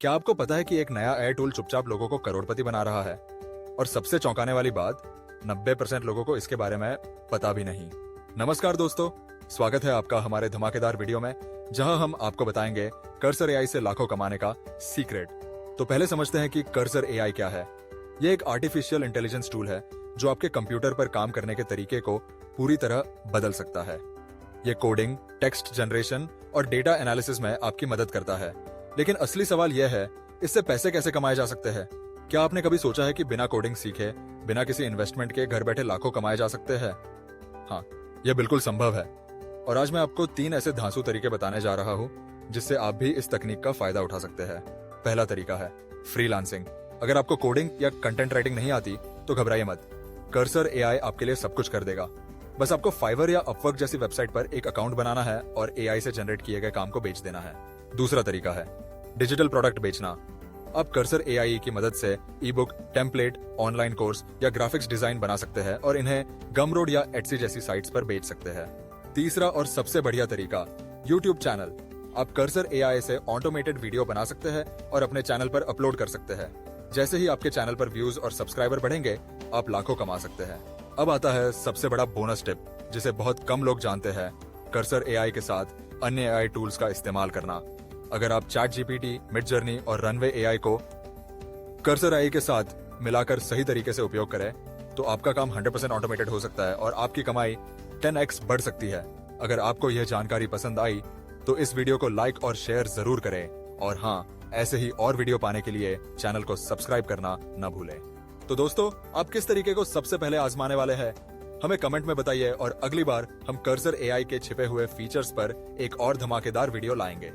क्या आपको पता है कि एक नया एआई टूल चुपचाप लोगों को करोड़पति बना रहा है? और सबसे चौंकाने वाली बात, 90% लोगों को इसके बारे में पता भी नहीं। नमस्कार दोस्तों, स्वागत है आपका हमारे धमाकेदार वीडियो में, जहां हम आपको बताएंगे कर्सर एआई से लाखों कमाने का सीक्रेट। तो पहले समझते हैं कि कर्सर एआई क्या है। ये एक आर्टिफिशियल इंटेलिजेंस टूल है जो आपके कंप्यूटर पर काम करने के तरीके को पूरी तरह बदल सकता है। ये कोडिंग, टेक्स्ट जनरेशन और डेटा एनालिसिस में आपकी मदद करता है। लेकिन असली सवाल यह है, इससे पैसे कैसे कमाए जा सकते हैं? क्या आपने कभी सोचा है कि बिना कोडिंग सीखे, बिना किसी इन्वेस्टमेंट के घर बैठे लाखों कमाए जा सकते हैं? हाँ, यह बिल्कुल संभव है। और आज मैं आपको 3 ऐसे धांसू तरीके बताने जा रहा हूँ जिससे आप भी इस तकनीक का फायदा उठा सकते हैं। पहला तरीका है फ्रीलांसिंग। अगर आपको कोडिंग या कंटेंट राइटिंग नहीं आती तो घबराइए मत, कर्सर एआई आपके लिए सब कुछ कर देगा। बस आपको फाइवर या अपवर्क जैसी वेबसाइट पर एक अकाउंट बनाना है और एआई से जनरेट किए गए काम को बेच देना है। दूसरा तरीका है डिजिटल प्रोडक्ट बेचना। आप कर्सर एआई की मदद से ई बुक, टेम्पलेट, ऑनलाइन कोर्स या ग्राफिक्स डिजाइन बना सकते हैं और इन्हें गमरोड या एटसी जैसी साइट्स पर बेच सकते हैं। तीसरा और सबसे बढ़िया तरीका, यूट्यूब चैनल। आप कर्सर एआई से ऑटोमेटेड वीडियो बना सकते हैं और अपने चैनल पर अपलोड कर सकते हैं। जैसे ही आपके चैनल पर व्यूज और सब्सक्राइबर बढ़ेंगे, आप लाखों कमा सकते हैं। अब आता है सबसे बड़ा बोनस टिप, जिसे बहुत कम लोग जानते हैं, कर्सर एआई के साथ अन्य एआई टूल्स का इस्तेमाल करना। अगर आप चैट जीपीटी, मिडजर्नी और रनवे एआई को कर्सर एआई के साथ मिलाकर सही तरीके से उपयोग करें, तो आपका काम 100% ऑटोमेटेड हो सकता है और आपकी कमाई 10x बढ़ सकती है। अगर आपको यह जानकारी पसंद आई तो इस वीडियो को लाइक और शेयर जरूर करें। और हाँ, ऐसे ही और वीडियो पाने के लिए चैनल को सब्सक्राइब करना न भूलें। तो दोस्तों, आप किस तरीके को सबसे पहले आजमाने वाले हैं? हमें कमेंट में बताइए और अगली बार हम कर्सर एआई के छिपे हुए फीचर्स पर एक और धमाकेदार वीडियो लाएंगे।